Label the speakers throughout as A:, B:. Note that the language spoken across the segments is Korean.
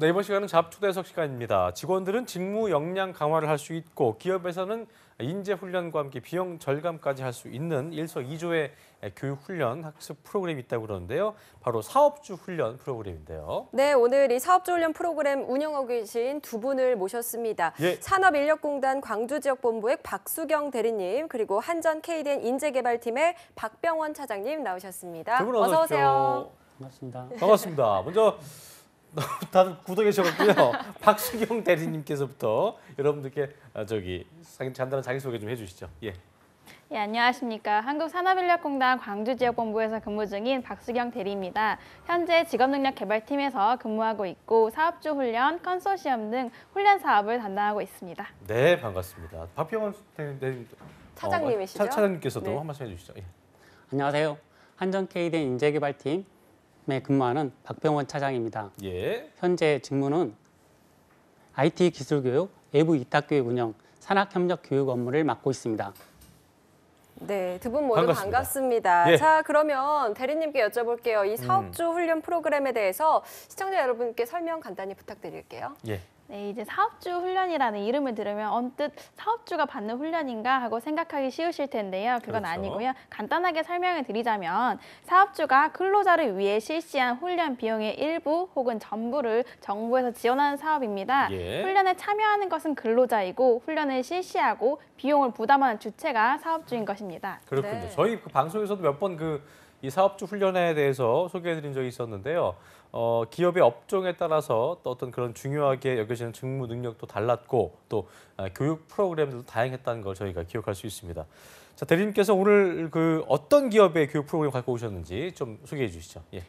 A: 네, 이번 시간은 잡초대석 시간입니다. 직원들은 직무 역량 강화를 할 수 있고 기업에서는 인재 훈련과 함께 비용 절감까지 할 수 있는 일석이조의 교육 훈련 학습 프로그램이 있다고 그러는데요. 바로 사업주 훈련 프로그램인데요.
B: 네, 오늘 이 사업주 훈련 프로그램 운영하고 계신 두 분을 모셨습니다.
A: 예.
B: 산업인력공단 광주지역본부의 박수경 대리님, 그리고 한전 KDN 인재개발팀의 박병원 차장님 나오셨습니다.
A: 두 분
B: 어서 오세요.
C: 반갑습니다.
A: 반갑습니다. 먼저 다들 굳어 계셔가지고요. 박수경 대리님께서부터 여러분들께 간단한 자기소개 좀 해주시죠. 예.
D: 예, 안녕하십니까. 한국산업인력공단 광주지역본부에서 근무 중인 박수경 대리입니다. 현재 직업능력개발팀에서 근무하고 있고 사업주 훈련, 컨소시엄 등 훈련 사업을 담당하고 있습니다.
A: 네, 반갑습니다. 박병원 대리님
B: 차장님이시죠?
A: 차장님께서도
B: 네.
A: 한 말씀 해주시죠. 예.
C: 안녕하세요. 한전 KDN 인재개발팀에 근무하는 박병원 차장입니다.
A: 예.
C: 현재 직무는 IT 기술교육, 외부 위탁교육 운영, 산학협력 교육 업무를 맡고 있습니다.
B: 네, 두 분 모두
A: 반갑습니다.
B: 반갑습니다.
A: 예.
B: 자, 그러면 대리님께 여쭤볼게요. 이 사업주 훈련 프로그램에 대해서 시청자 여러분께 설명 간단히 부탁드릴게요.
A: 예.
D: 네, 이제 사업주 훈련이라는 이름을 들으면 언뜻 사업주가 받는 훈련인가 하고 생각하기 쉬우실 텐데요. 그건
A: 그렇죠.
D: 아니고요. 간단하게 설명을 드리자면 사업주가 근로자를 위해 실시한 훈련 비용의 일부 혹은 전부를 정부에서 지원하는 사업입니다.
A: 예.
D: 훈련에 참여하는 것은 근로자이고 훈련을 실시하고 비용을 부담하는 주체가 사업주인 것입니다.
A: 그렇군요.
B: 네.
A: 저희 그 방송에서도 몇 번 이 사업주 훈련에 대해서 소개해드린 적이 있었는데요. 기업의 업종에 따라서 또 어떤 그런 중요하게 여겨지는 직무 능력도 달랐고 또 교육 프로그램들도 다양했다는 걸 저희가 기억할 수 있습니다. 자, 대리님께서 오늘 어떤 기업의 교육 프로그램 갖고 오셨는지 좀 소개해 주시죠. 예.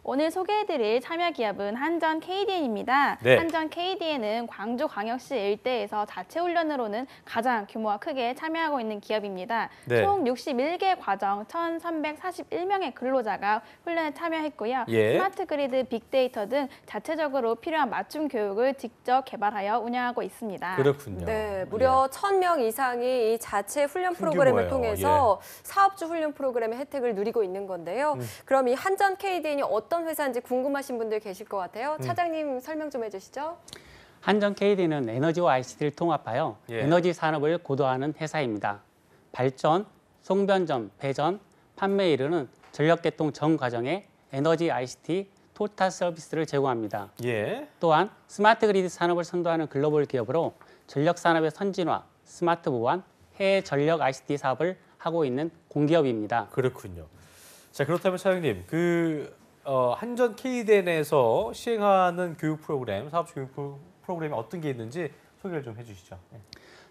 D: 오늘 소개해드릴 참여 기업은 한전 KDN입니다.
A: 네.
D: 한전 KDN은 광주광역시 일대에서 자체 훈련으로는 가장 규모가 크게 참여하고 있는 기업입니다.
A: 네.
D: 총 61개 과정 1,341명의 근로자가 훈련에 참여했고요.
A: 예.
D: 스마트 그리드, 빅데이터 등 자체적으로 필요한 맞춤 교육을 직접 개발하여 운영하고 있습니다.
A: 그렇군요.
B: 네, 무려 1,000명 이상이 이 자체 훈련
A: 큰
B: 프로그램을
A: 규모예요.
B: 통해서 사업주 훈련 프로그램의 혜택을 누리고 있는 건데요. 그럼 이 한전 KDN이 어떤 회사인지 궁금하신 분들 계실 것 같아요. 차장님 설명 좀 해주시죠.
C: 한전 KDN은 에너지와 ICT를 통합하여
A: 예.
C: 에너지 산업을 고도화하는 회사입니다. 발전, 송변전, 배전, 판매에 이르는 전력계통 전 과정에 에너지 ICT 토탈 서비스를 제공합니다.
A: 예.
C: 또한 스마트 그리드 산업을 선도하는 글로벌 기업으로 전력 산업의 선진화, 스마트 보안, 해외 전력 ICT 사업을 하고 있는 공기업입니다.
A: 그렇군요. 자, 그렇다면 차장님, 한전 KDN에서 시행하는 교육 프로그램, 사업주 교육 프로그램이 어떤 게 있는지 소개를 좀 해주시죠. 예.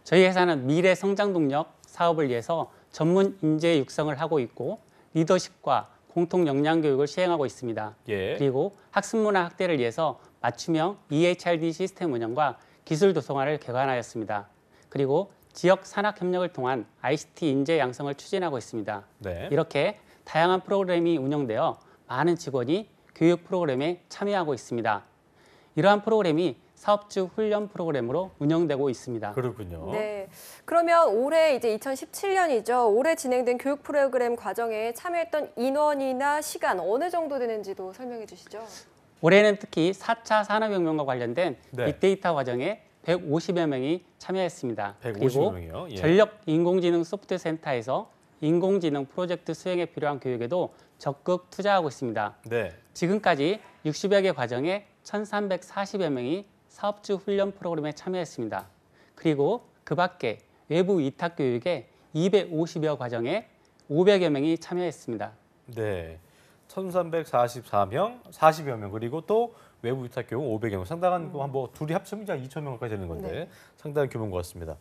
C: 저희 회사는 미래 성장 동력 사업을 위해서 전문 인재 육성을 하고 있고 리더십과 공통 역량 교육을 시행하고 있습니다.
A: 예.
C: 그리고 학습 문화 확대를 위해서 맞춤형 EHRD 시스템 운영과 기술 도서관을 개관하였습니다. 그리고 지역 산학 협력을 통한 ICT 인재 양성을 추진하고 있습니다.
A: 네.
C: 이렇게 다양한 프로그램이 운영되어 많은 직원이 교육 프로그램에 참여하고 있습니다. 이러한 프로그램이 사업주 훈련 프로그램으로 운영되고 있습니다.
A: 그렇군요.
B: 네, 그러면 올해 이제 2017년이죠. 올해 진행된 교육 프로그램 과정에 참여했던 인원이나 시간 어느 정도 되는지도 설명해 주시죠.
C: 올해는 특히 4차 산업혁명과 관련된
A: 네.
C: 빅데이터 과정에 150여 명이 참여했습니다.
A: 150여
C: 그리고
A: 명이요? 예.
C: 전력 인공지능 소프트 센터에서 인공지능 프로젝트 수행에 필요한 교육에도 적극 투자하고 있습니다.
A: 네.
C: 지금까지 60여 개 과정에 1,340여 명이 사업주 훈련 프로그램에 참여했습니다. 그리고 그 밖에 외부 위탁 교육에 250여 과정에 500여 명이 참여했습니다.
A: 네. 1,344명, 40여 명, 그리고 또 외부 위탁 교육 500여 명. 상당한 뭐 둘이 합치면 2,000명까지 되는 건데
B: 네.
A: 상당한 규모인 것 같습니다.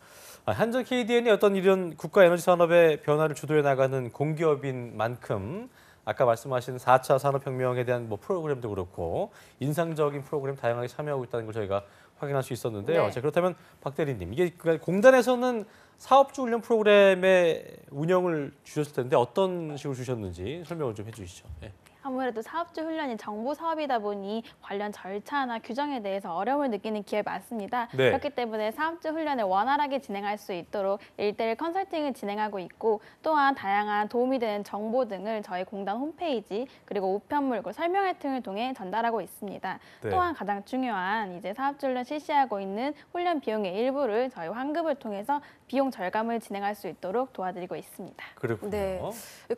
A: 한전 KDN이 어떤 이런 국가 에너지 산업의 변화를 주도해 나가는 공기업인 만큼 아까 말씀하신 4차 산업혁명에 대한 뭐 프로그램도 그렇고 인상적인 프로그램 다양하게 참여하고 있다는 걸 저희가 확인할 수 있었는데요.
B: 네.
A: 자, 그렇다면 박 대리님, 이게 공단에서는 사업주 훈련 프로그램의 운영을 주셨을 텐데 어떤 식으로 주셨는지 설명을 좀 해주시죠. 예.
D: 아무래도 사업주 훈련이 정부 사업이다 보니 관련 절차나 규정에 대해서 어려움을 느끼는 기업이 많습니다.
A: 네.
D: 그렇기 때문에 사업주 훈련을 원활하게 진행할 수 있도록 1:1 컨설팅을 진행하고 있고 또한 다양한 도움이 되는 정보 등을 저희 공단 홈페이지 그리고 우편물, 설명회 등을 통해 전달하고 있습니다.
A: 네.
D: 또한 가장 중요한 이제 사업주 훈련 실시하고 있는 훈련 비용의 일부를 저희 환급을 통해서 비용 절감을 진행할 수 있도록 도와드리고 있습니다.
A: 그렇군요.
B: 네.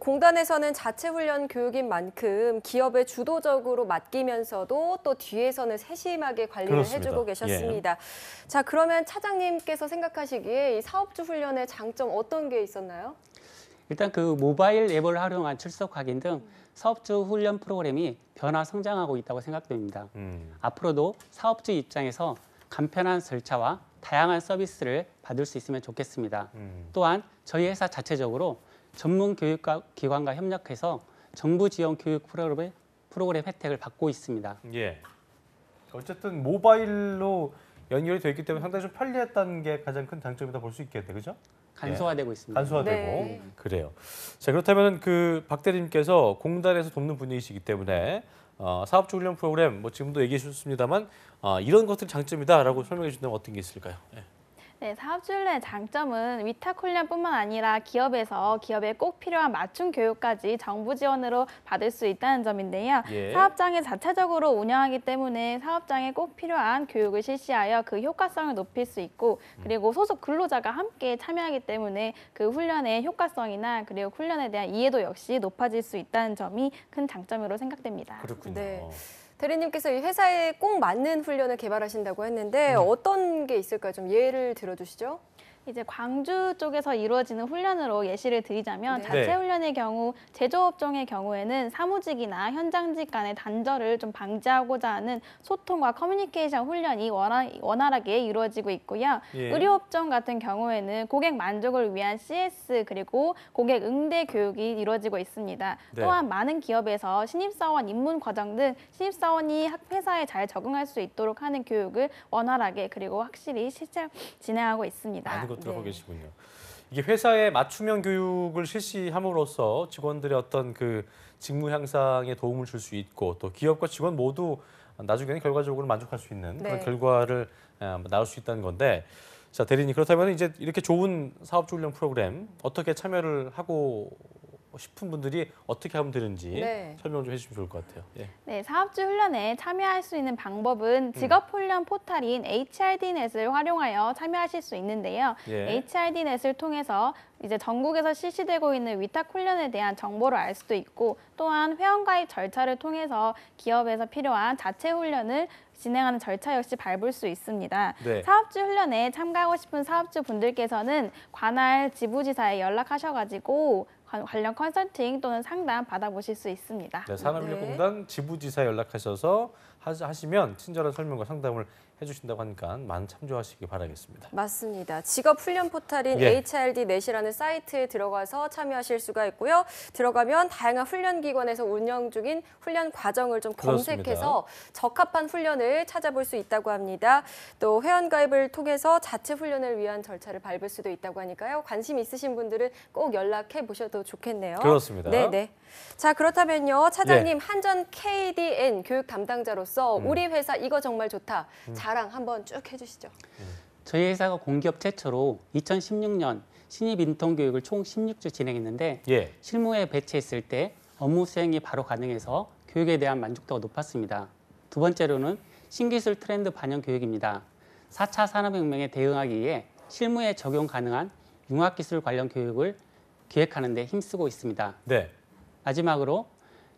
B: 공단에서는 자체 훈련 교육인 만큼 기업에 주도적으로 맡기면서도 또 뒤에서는 세심하게 관리를
A: 그렇습니다.
B: 해주고 계셨습니다. 자, 그러면 차장님께서 생각하시기에 이 사업주 훈련의 장점 어떤 게 있었나요?
C: 일단 그 모바일 앱을 활용한 출석 확인 등 사업주 훈련 프로그램이 변화 성장하고 있다고 생각됩니다. 앞으로도 사업주 입장에서 간편한 절차와 다양한 서비스를 받을 수 있으면 좋겠습니다. 또한 저희 회사 자체적으로 전문 교육기관과 협력해서 정부 지원 교육 프로그램 혜택을 받고 있습니다.
A: 예. 어쨌든 모바일로 연결이 되어 있기 때문에 상당히 좀 편리했다는 게 가장 큰 장점이다 볼 수 있겠네요, 그죠?
C: 간소화되고 있습니다.
A: 간소화되고
B: 네.
A: 그래요. 자, 그렇다면 그 박 대리님께서 공단에서 돕는 분이시기 때문에 사업주 훈련 프로그램 뭐 지금도 얘기해 주셨습니다만 이런 것들이 장점이다라고 설명해 주신다면 어떤 게 있을까요? 예.
D: 네, 사업주 훈련의 장점은 위탁 훈련뿐만 아니라 기업에서 기업에 꼭 필요한 맞춤 교육까지 정부 지원으로 받을 수 있다는 점인데요.
A: 예.
D: 사업장이 자체적으로 운영하기 때문에 사업장에 꼭 필요한 교육을 실시하여 그 효과성을 높일 수 있고 그리고 소속 근로자가 함께 참여하기 때문에 그 훈련의 효과성이나 그리고 훈련에 대한 이해도 역시 높아질 수 있다는 점이 큰 장점으로 생각됩니다.
A: 그렇군요.
B: 네. 대리님께서 이 회사에 꼭 맞는 훈련을 개발하신다고 했는데 어떤 게 있을까요? 좀 예를 들어주시죠.
D: 이제 광주 쪽에서 이루어지는 훈련으로 예시를 드리자면
B: 네.
D: 자체 훈련의 경우 제조업종의 경우에는 사무직이나 현장직 간의 단절을 좀 방지하고자 하는 소통과 커뮤니케이션 훈련이 원활하게 이루어지고 있고요.
A: 예.
D: 의료업종 같은 경우에는 고객 만족을 위한 CS 그리고 고객 응대 교육이 이루어지고 있습니다.
A: 네.
D: 또한 많은 기업에서 신입사원 입문 과정 등 신입사원이 회사에 잘 적응할 수 있도록 하는 교육을 원활하게 그리고 확실히 실제 진행하고 있습니다.
A: 많은 것들 하고
B: 네.
A: 계시군요. 이게 회사의 맞춤형 교육을 실시함으로써 직원들의 어떤 그 직무 향상에 도움을 줄 수 있고 또 기업과 직원 모두 나중에는 결과적으로 만족할 수 있는 그런
B: 네.
A: 결과를 낳을 수 있다는 건데, 자 대리님 그렇다면 이제 이렇게 좋은 사업주 훈련 프로그램 어떻게 참여를 하고 싶은 분들이 어떻게 하면 되는지
B: 네.
A: 설명 좀 해주시면 좋을 것 같아요. 예.
D: 네, 사업주 훈련에 참여할 수 있는 방법은 직업 훈련 포털인 HRD넷을 활용하여 참여하실 수 있는데요.
A: 예.
D: HRD넷을 통해서 이제 전국에서 실시되고 있는 위탁 훈련에 대한 정보를 알 수도 있고 또한 회원가입 절차를 통해서 기업에서 필요한 자체 훈련을 진행하는 절차 역시 밟을 수 있습니다.
A: 네.
D: 사업주 훈련에 참가하고 싶은 사업주 분들께서는 관할 지부지사에 연락하셔가지고 관련 컨설팅 또는 상담 받아보실 수 있습니다.
A: 네, 산업인력공단 지부지사에 연락하셔서 하시면 친절한 설명과 상담을 해주신다고 하니까 많은 참조하시기 바라겠습니다.
B: 맞습니다. 직업 훈련 포털인
A: 예.
B: HRD넷이라는 사이트에 들어가서 참여하실 수가 있고요. 들어가면 다양한 훈련 기관에서 운영 중인 훈련 과정을 좀 검색해서 적합한 훈련을 찾아볼 수 있다고 합니다. 또 회원 가입을 통해서 자체 훈련을 위한 절차를 밟을 수도 있다고 하니까요. 관심 있으신 분들은 꼭 연락해 보셔도 좋겠네요.
A: 그렇습니다.
B: 네. 자, 그렇다면요. 차장님, 한전 KDN 교육 담당자로서 우리 회사 이거 정말 좋다. 자랑 한번 쭉 해주시죠.
C: 저희 회사가 공기업 최초로 2016년 신입 인턴 교육을 총 16주 진행했는데
A: 예.
C: 실무에 배치했을 때 업무 수행이 바로 가능해서 교육에 대한 만족도가 높았습니다. 두 번째로는 신기술 트렌드 반영 교육입니다. 4차 산업혁명에 대응하기 위해 실무에 적용 가능한 융합기술 관련 교육을 기획하는 데 힘쓰고 있습니다.
A: 네.
C: 마지막으로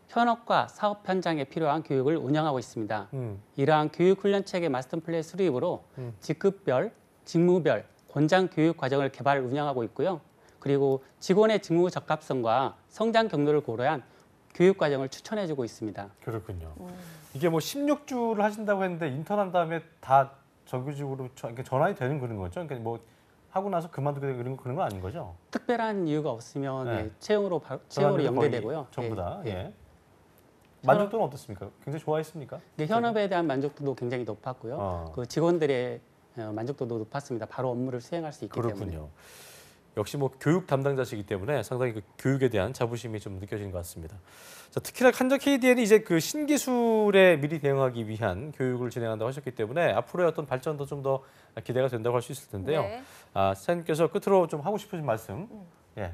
C: 현업과 사업 현장에 필요한 교육을 운영하고 있습니다. 이러한 교육 훈련 체계 마스터 플랜 수립으로 직급별, 직무별 권장 교육 과정을 개발 운영하고 있고요. 그리고 직원의 직무 적합성과 성장 경로를 고려한 교육 과정을 추천해주고 있습니다.
A: 그렇군요. 이게 뭐 16주를 하신다고 했는데 인턴한 다음에 다 정규직으로 전환이 되는 그런 거죠? 그러니까 뭐 하고 나서 그만두게 되는 그런 건 아닌 거죠?
C: 특별한 이유가 없으면
A: 네.
C: 채용으로
A: 전환이
C: 연계되고요.
A: 전부 다.
C: 예.
A: 예. 만족도는 어떻습니까? 굉장히 좋아했습니까?
C: 현업에 대한 만족도도 굉장히 높았고요. 그 직원들의 만족도도 높았습니다. 바로 업무를 수행할 수 있기 때문에.
A: 그렇군요. 역시 뭐 교육 담당자시기 때문에 상당히 그 교육에 대한 자부심이 좀 느껴지는 것 같습니다. 자, 특히나 한전 KDN이 이제 그 신기술에 미리 대응하기 위한 교육을 진행한다고 하셨기 때문에 앞으로의 어떤 발전도 좀 더 기대가 된다고 할 수 있을 텐데요.
B: 네.
A: 사장님께서 끝으로 좀 하고 싶으신 말씀. 예.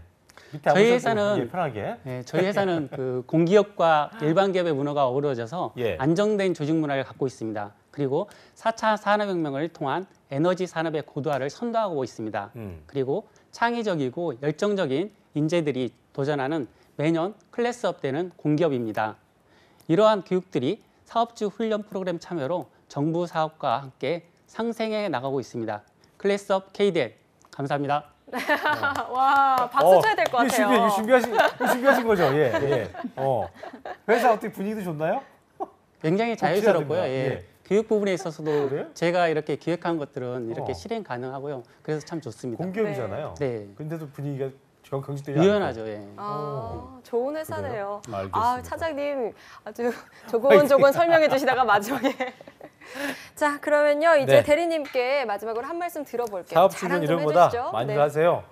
A: 밑에
C: 저희
A: 아무셔도,
C: 회사는-
A: 예, 편하게.
C: 네, 저희 회사는 그 공기업과 일반 기업의 문화가 어우러져서
A: 예.
C: 안정된 조직 문화를 갖고 있습니다. 그리고 4차 산업혁명을 통한 에너지 산업의 고도화를 선도하고 있습니다. 그리고 창의적이고 열정적인 인재들이 도전하는 매년 클래스업 되는 공기업입니다. 이러한 교육들이 사업주 훈련 프로그램 참여로 정부 사업과 함께 상생해 나가고 있습니다. 클래스업 KDN 감사합니다.
B: 와, 박수 쳐야 될 것 같아요.
A: 이거 준비하신 거죠? 예. 예. 회사 어떻게 분위기도 좋나요?
C: 굉장히 자유스럽고요.
A: 됩니다.
C: 예.
A: 예.
C: 교육 부분에 있어서도
A: 그래요?
C: 제가 이렇게 기획한 것들은 이렇게
A: 어.
C: 실행 가능하고요. 그래서 참 좋습니다.
A: 공기업이잖아요.
C: 네.
A: 근데도 분위기가 경직되지 않고.
C: 유연하죠. 예.
B: 좋은 회사네요.
A: 그래요? 알겠습니다.
B: 차장님 아주 조곤조곤 설명해 주시다가 마지막에. 자, 그러면요. 이제
A: 네.
B: 대리님께 마지막으로 한 말씀 들어볼게요.
A: 사업
B: 자랑
A: 주변
B: 좀
A: 이런 거다
B: 해주시죠.
A: 많이
B: 네.
A: 하세요.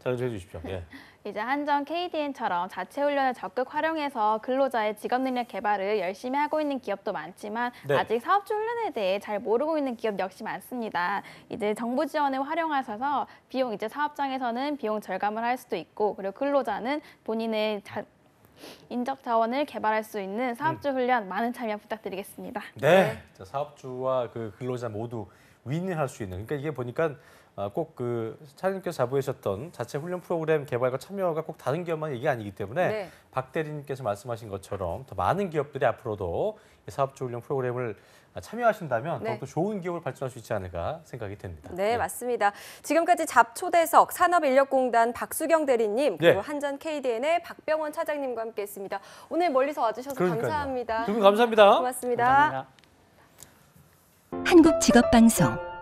A: 자랑 좀 해주십시오. 예.
D: 이제 한전 KDN처럼 자체 훈련을 적극 활용해서 근로자의 직업 능력 개발을 열심히 하고 있는 기업도 많지만
A: 네.
D: 아직 사업주 훈련에 대해 잘 모르고 있는 기업 역시 많습니다. 이제 정부 지원을 활용하셔서 비용 이제 사업장에서는 비용 절감을 할 수도 있고 그리고 근로자는 본인의 인적 자원을 개발할 수 있는 사업주 훈련 많은 참여 부탁드리겠습니다.
A: 네. 자, 사업주와 그 근로자 모두 윈윈할 수 있는. 그러니까 이게 보니까 꼭 그 차장님께서 자부하셨던 자체 훈련 프로그램 개발과 참여가 꼭 다른 기업만 이게 아니기 때문에
B: 네.
A: 박 대리님께서 말씀하신 것처럼 더 많은 기업들이 앞으로도 이 사업주 훈련 프로그램을 참여하신다면
B: 네.
A: 더욱더 좋은 기업을 발전할 수 있지 않을까 생각이 됩니다.
B: 네, 맞습니다. 지금까지 잡초대석 산업인력공단 박수경 대리님 그리고
A: 네.
B: 한전 KDN의 박병원 차장님과 함께했습니다. 오늘 멀리서 와주셔서
A: 그러니까요.
B: 감사합니다.
A: 두 분 감사합니다.
B: 고맙습니다.
C: 감사합니다.
E: 한국직업방송